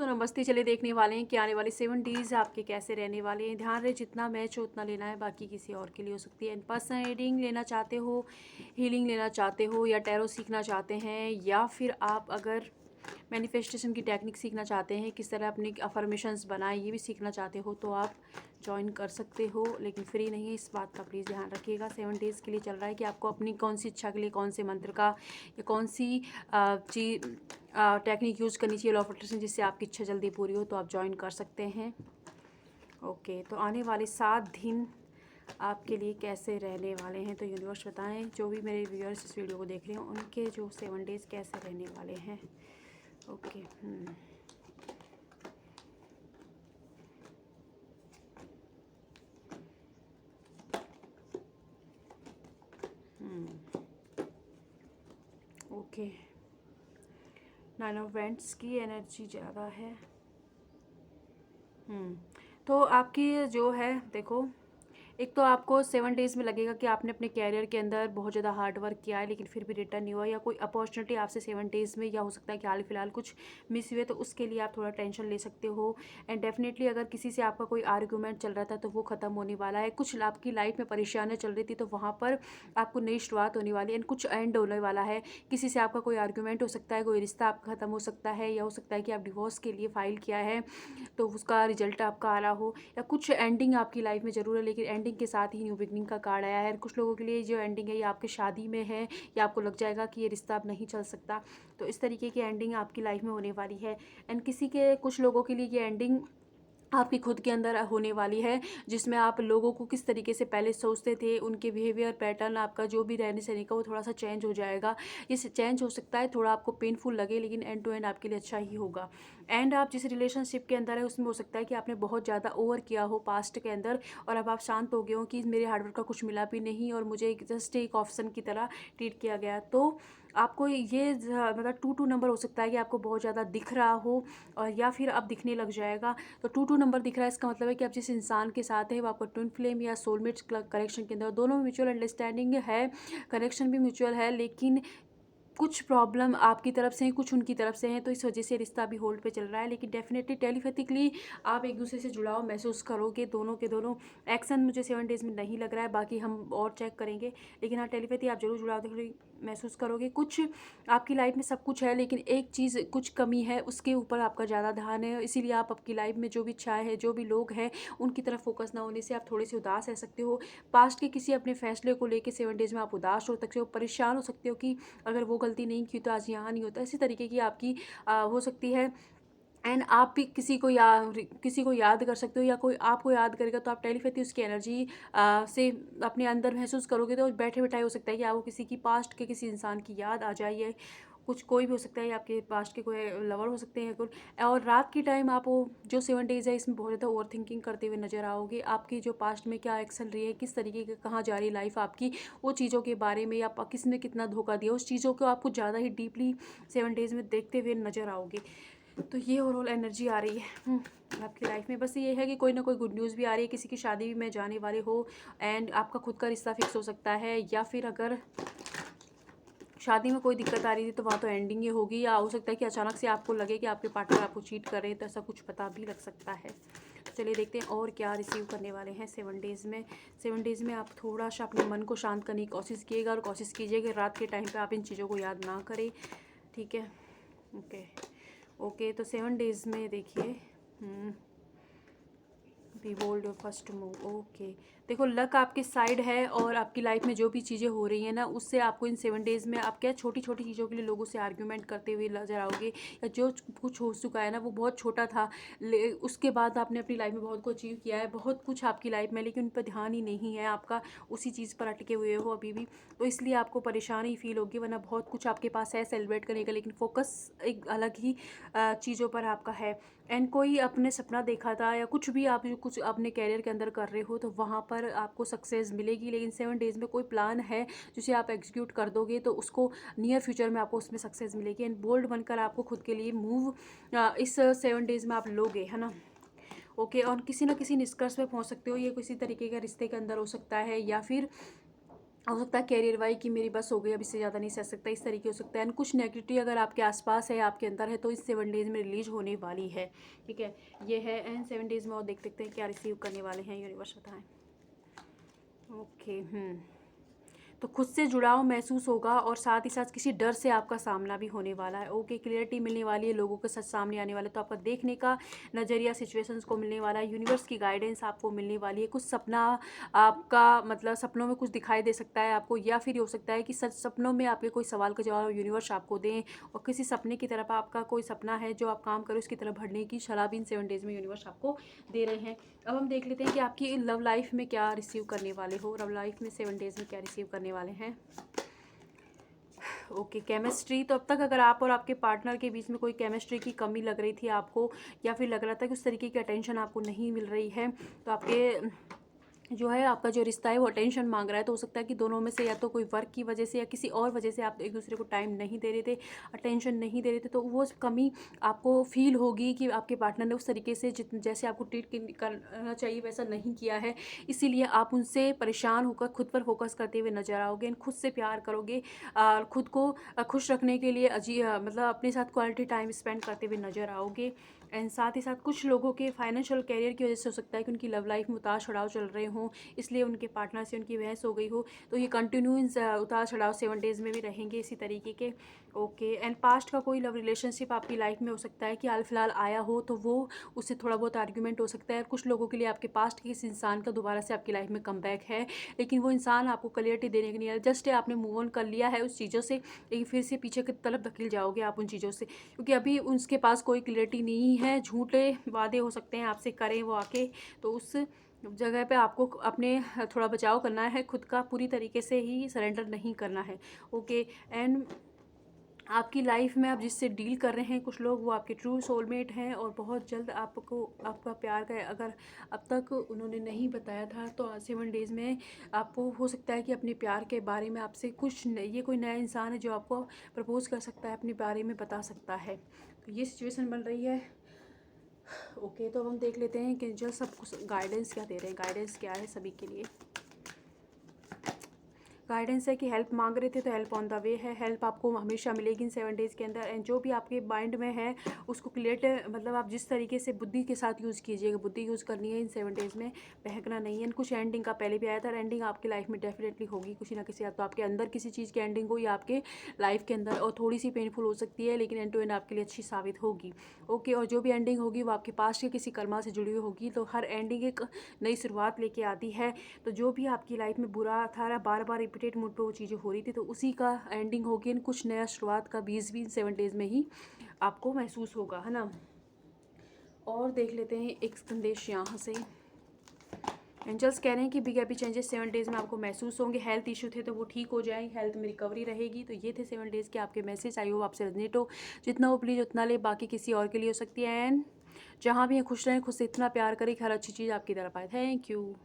तो नमस्ते। चले देखने वाले हैं कि आने वाले 7 डेज़ आपके कैसे रहने वाले हैं। ध्यान रहे जितना मैच हो उतना लेना है, बाकी किसी और के लिए हो सकती है। इन पर्सन रीडिंग लेना चाहते हो, हीलिंग लेना चाहते हो, या टैरो सीखना चाहते हैं, या फिर आप अगर मैनिफेस्टेशन की टेक्निक सीखना चाहते हैं, किस तरह अपनी अफर्मेशंस बनाएं, ये भी सीखना चाहते हो तो आप ज्वाइन कर सकते हो, लेकिन फ्री नहीं है, इस बात का प्लीज़ ध्यान रखिएगा। 7 डेज़ के लिए चल रहा है कि आपको अपनी कौन सी इच्छा के लिए कौन से मंत्र का या कौन सी चीज़ टेक्निक यूज़ करनी चाहिए लॉ ऑफ अट्रैक्शन, जिससे आपकी इच्छा जल्दी पूरी हो, तो आप ज्वाइन कर सकते हैं। ओके, तो आने वाले 7 दिन आपके लिए कैसे रहने वाले हैं, तो यूनिवर्स बताएं। जो भी मेरे व्यूअर्स इस वीडियो को देख रहे हैं उनके जो 7 डेज़ कैसे रहने वाले हैं। ओके। ओके, 9 ऑफ वेंट्स की एनर्जी ज़्यादा है। तो आपकी जो है देखो, एक तो आपको 7 डेज़ में लगेगा कि आपने अपने कैरियर के अंदर बहुत ज़्यादा हार्ड वर्क किया है, लेकिन फिर भी रिटर्न नहीं हुआ, या कोई अपॉर्चुनिटी आपसे 7 डेज़ में, या हो सकता है कि हाल फिलहाल कुछ मिस हुए, तो उसके लिए आप थोड़ा टेंशन ले सकते हो। एंड डेफिनेटली अगर किसी से आपका कोई आर्गूमेंट चल रहा था तो वो ख़त्म होने वाला है। कुछ आपकी लाइफ में परेशानियाँ चल रही थी तो वहाँ पर आपको नई शुरुआत होने वाली है, एंड कुछ एंड होने वाला है। किसी से आपका कोई आर्गूमेंट हो सकता है, कोई रिश्ता आपका ख़त्म हो सकता है, या हो सकता है कि आप डिवोर्स के लिए फाइल किया है तो उसका रिजल्ट आपका आ रहा हो, या कुछ एंडिंग आपकी लाइफ में ज़रूर है, लेकिन एंडिंग के साथ ही न्यू बिगनिंग का कार्ड आया है। कुछ लोगों के लिए जो एंडिंग है ये आपके शादी में है, या आपको लग जाएगा कि ये रिश्ता अब नहीं चल सकता, तो इस तरीके की एंडिंग आपकी लाइफ में होने वाली है। एंड कुछ लोगों के लिए ये एंडिंग आपकी खुद के अंदर होने वाली है, जिसमें आप लोगों को किस तरीके से पहले सोचते थे, उनके बिहेवियर पैटर्न, आपका जो भी रहने सहने का, वो थोड़ा सा चेंज हो जाएगा। ये चेंज हो सकता है, थोड़ा आपको पेनफुल लगे, लेकिन एंड टू एंड आपके लिए अच्छा ही होगा। एंड आप जिस रिलेशनशिप के अंदर है उसमें हो सकता है कि आपने बहुत ज़्यादा ओवर किया हो पास्ट के अंदर, और अब आप शांत हो गए हो कि मेरे हार्डवर्क का कुछ मिला भी नहीं और मुझे जस्ट एक ऑप्शन की तरह ट्रीट किया गया। तो आपको ये मतलब 2 नंबर हो सकता है कि आपको बहुत ज़्यादा दिख रहा हो, और या फिर अब दिखने लग जाएगा। तो 2 नंबर दिख रहा है, इसका मतलब है कि आप जिस इंसान के साथ है वो आपका ट्विन फ्लेम या सोलमेट्स कनेक्शन के अंदर, दोनों में म्यूचुअल अंडरस्टैंडिंग है, कनेक्शन भी म्यूचुअल है, लेकिन कुछ प्रॉब्लम आपकी तरफ से हैं, कुछ उनकी तरफ से हैं, तो इस वजह से रिश्ता भी होल्ड पे चल रहा है। लेकिन डेफिनेटली टेलीपैथिकली आप एक दूसरे से जुड़ाव महसूस करोगे, दोनों के दोनों। एक्शन मुझे 7 डेज़ में नहीं लग रहा है, बाकी हम और चेक करेंगे, लेकिन हाँ टेलीपैथी आप जरूर जुड़ाव महसूस करोगे। कुछ आपकी लाइफ में सब कुछ है, लेकिन एक चीज़ कुछ कमी है, उसके ऊपर आपका ज़्यादा ध्यान है, इसीलिए आप आपकी लाइफ में जो भी इच्छाएँ है, जो भी लोग हैं, उनकी तरफ फोकस ना होने से आप थोड़े से उदास रह सकते हो। पास्ट के किसी अपने फैसले को लेकर 7 डेज़ में आप उदास हो सकते हो, परेशान हो सकते हो कि अगर वो गलती नहीं की तो आज यहाँ नहीं होता। इसी तरीके की आपकी हो सकती है। एंड आप भी किसी को याद कर सकते हो, या कोई आपको याद करेगा, तो आप टेलीपैथी उसकी एनर्जी से अपने अंदर महसूस करोगे, तो बैठे बैठाए हो सकता है कि आपको किसी की पास्ट के किसी इंसान की याद आ जाए। कुछ कोई भी हो सकता है, आपके पास्ट के कोई लवर हो सकते हैं कुछ। और रात की टाइम आप वो जो 7 डेज़ है इसमें बहुत ज़्यादा ओवर थिंकिंग करते हुए नजर आओगे। आपकी जो पास्ट में क्या एक्शन रही है, किस तरीके की कहाँ जा रही लाइफ आपकी, वो चीज़ों के बारे में, या किसने कितना धोखा दिया, उस चीज़ों को आप कुछ ज़्यादा ही डीपली 7 डेज़ में देखते हुए नजर आओगे। तो ये ओवरऑल एनर्जी आ रही है आपकी लाइफ में। बस ये है कि कोई ना कोई गुड न्यूज़ भी आ रही है, किसी की शादी में जाने वाले हो, एंड आपका खुद का रिश्ता फिक्स हो सकता है, या फिर अगर शादी में कोई दिक्कत आ रही थी तो वहाँ तो एंडिंग ही होगी, या हो सकता है कि अचानक से आपको लगे कि आपके पार्टनर आपको चीट कर रहे हैं, तो ऐसा कुछ पता भी लग सकता है। तो चलिए देखते हैं और क्या रिसीव करने वाले हैं 7 डेज़ में। 7 डेज़ में आप थोड़ा सा अपने मन को शांत करने की कोशिश कीजिएगा, और कोशिश कीजिएगा रात के टाइम पे आप इन चीज़ों को याद ना करें, ठीक है। ओके ओके, तो 7 डेज़ में देखिए, be bold your first move. Okay, देखो लक आपके साइड है, और आपकी लाइफ में जो भी चीज़ें हो रही हैं ना, उससे आपको इन 7 डेज़ में आप क्या छोटी छोटी चीज़ों के लिए लोगों से आर्ग्यूमेंट करते हुए नजर आओगे, या जो कुछ हो चुका है ना वो बहुत छोटा था, उसके बाद आपने अपनी लाइफ में बहुत कुछ अचीव किया है, बहुत कुछ आपकी लाइफ में, लेकिन उन पर ध्यान ही नहीं है आपका, उसी चीज़ पर अटके हुए हो अभी भी, तो इसलिए आपको परेशानी फील होगी। वरना बहुत कुछ आपके पास है सेलिब्रेट करने का, लेकिन फोकस एक अलग ही चीज़ों पर आपका है। एंड कोई अपने सपना देखा था, या कुछ भी आप जो कुछ अपने कैरियर के अंदर कर रहे हो, तो वहाँ पर आपको सक्सेस मिलेगी, लेकिन 7 डेज़ में कोई प्लान है जिसे आप एग्जीक्यूट कर दोगे, तो उसको नियर फ्यूचर में आपको उसमें सक्सेस मिलेगी। एंड बोल्ड बनकर आपको खुद के लिए मूव इस 7 डेज़ में आप लोगे, है ना। ओके, और किसी ना किसी निष्कर्ष पे पहुँच सकते हो। ये किसी तरीके के रिश्ते के अंदर हो सकता है, या फिर हो सकता है कैरियर वाइज कि मेरी बस हो गई, अब इससे ज़्यादा नहीं सह सकता, इस तरीके हो सकता है। एंड कुछ नेगेटिविटी अगर आपके आसपास है, आपके अंदर है, तो इस 7 डेज़ में रिलीज होने वाली है, ठीक है। ये है। एंड 7 डेज़ में और देख सकते हैं क्या रिसीव करने वाले हैं यूनिवर्स, बताएं। ओके। तो खुद से जुड़ाव महसूस होगा और साथ ही साथ किसी डर से आपका सामना भी होने वाला है। ओके, क्लियरिटी मिलने वाली है, लोगों के सच सामने आने वाले, तो आपका देखने का नज़रिया सिचुएशंस को मिलने वाला है, यूनिवर्स की गाइडेंस आपको मिलने वाली है। कुछ सपना आपका मतलब सपनों में कुछ दिखाई दे सकता है आपको, या फिर हो सकता है कि सच सपनों में आपके कोई सवाल का जवाब यूनिवर्स आपको दें, और किसी सपने की तरफ आपका कोई सपना है जो आप काम करें उसकी तरफ बढ़ने की सलाह भी इन 7 डेज़ में यूनिवर्स आपको दे रहे हैं। अब हम देख लेते हैं कि आपकी लव लाइफ में क्या रिसीव करने वाले हो, लव लाइफ में 7 डेज़ में क्या रिसीव करने वाले हैं। Okay, chemistry. तो अब तक अगर आप और आपके पार्टनर के बीच में कोई केमिस्ट्री की कमी लग रही थी आपको, या फिर लग रहा था कि उस तरीके की अटेंशन आपको नहीं मिल रही है, तो आपके जो है आपका जो रिश्ता है वो अटेंशन मांग रहा है, तो हो सकता है कि दोनों में से या तो कोई वर्क की वजह से या किसी और वजह से आप एक दूसरे को टाइम नहीं दे रहे थे, अटेंशन नहीं दे रहे थे, तो वो कमी आपको फील होगी कि आपके पार्टनर ने उस तरीके से जैसे आपको ट्रीट करना चाहिए वैसा नहीं किया है, इसीलिए आप उनसे परेशान होकर खुद पर फोकस करते हुए नजर आओगे, खुद से प्यार करोगे, खुद को खुश रखने के लिए मतलब अपने साथ क्वालिटी टाइम स्पेंड करते हुए नजर आओगे। एंड साथ ही साथ कुछ लोगों के फाइनेंशियल कैरियर की वजह से हो सकता है कि उनकी लव लाइफ में उतार चढ़ाव चल रहे हों, इसलिए उनके पार्टनर से उनकी बहस हो गई हो, तो ये कंटिन्यू उतार चढ़ाव 7 डेज़ में भी रहेंगे इसी तरीके के। ओके। एंड पास्ट का कोई लव रिलेशनशिप आपकी लाइफ में हो सकता है कि हाल फिलहाल आया हो, तो वो उससे थोड़ा बहुत आर्ग्यूमेंट हो सकता है। कुछ लोगों के लिए आपके पास्ट के किसी इंसान का दोबारा से आपकी लाइफ में कमबैक है, लेकिन वो इंसान आपको क्लियरिटी देने के नहीं आया, जस्ट आपने मूव ऑन कर लिया है उस चीज़ों से, लेकिन फिर से पीछे की तरफ धकेल जाओगे आप उन चीज़ों से, क्योंकि अभी उसके पास कोई क्लियरिटी नहीं है। झूठे वादे हो सकते हैं आपसे करें वो आके, तो उस जगह पे आपको अपने थोड़ा बचाव करना है, खुद का पूरी तरीके से ही सरेंडर नहीं करना है। ओके। एंड आपकी लाइफ में आप जिससे डील कर रहे हैं कुछ लोग, वो आपके ट्रू सोलमेट हैं, और बहुत जल्द आपको आपका प्यार का, अगर अब तक उन्होंने नहीं बताया था, तो 7 डेज़ में आपको हो सकता है कि अपने प्यार के बारे में आपसे कुछ ये कोई नया इंसान है जो आपको प्रपोज कर सकता है, अपने बारे में बता सकता है, तो ये सिचुएशन बन रही है। ओके, तो अब हम देख लेते हैं कि जो सब कुछ गाइडेंस क्या दे रहे हैं, गाइडेंस क्या है सभी के लिए। गाइडेंस है कि हेल्प मांग रहे थे तो हेल्प ऑन द वे है, हेल्प आपको हमेशा मिलेगी इन 7 डेज़ के अंदर। एंड जो भी आपके माइंड में है उसको क्लियर, मतलब आप जिस तरीके से बुद्धि के साथ यूज़ कीजिएगा, बुद्धि यूज़ करनी है इन 7 डेज़ में, बहकना नहीं है। कुछ एंडिंग का पहले भी आया था, एंडिंग आपकी लाइफ में डेफिनेटली होगी किसी ना किसी, या तो आपके अंदर किसी चीज़ की एंडिंग हो या आपके लाइफ के अंदर, और थोड़ी सी पेनफुल हो सकती है, लेकिन एंड टू एंड आपके लिए अच्छी साबित होगी। ओके। और जो भी एंडिंग होगी वो आपके पास के किसी कर्मा से जुड़ी हुई होगी, तो हर एंडिंग एक नई शुरुआत लेके आती है। तो जो भी आपकी लाइफ में बुरा था, बार बार रिपीटेड मूड पे वो चीज़ें हो रही थी, तो उसी का एंडिंग होगी, कुछ नया शुरुआत का बीज भी इन 7 डेज़ में ही आपको महसूस होगा, है ना। और देख लेते हैं एक संदेश यहाँ से। एंजल्स कह रहे हैं कि बिग हैप्पी चेंजेस 7 डेज़ में आपको महसूस होंगे। हेल्थ इशू थे तो वो ठीक हो जाएंगे, हेल्थ में रिकवरी रहेगी। तो ये थे 7 डेज़ के आपके मैसेज। आई होप आपसे रेजोनेट हो, जितना हो प्लीज़ उतना ले, बाकी किसी और के लिए हो सकती है। एंड जहाँ भी हैं खुश रहें, खुद से इतना प्यार करें कि हर अच्छी चीज़ आपकी तरफ आए। Thank you.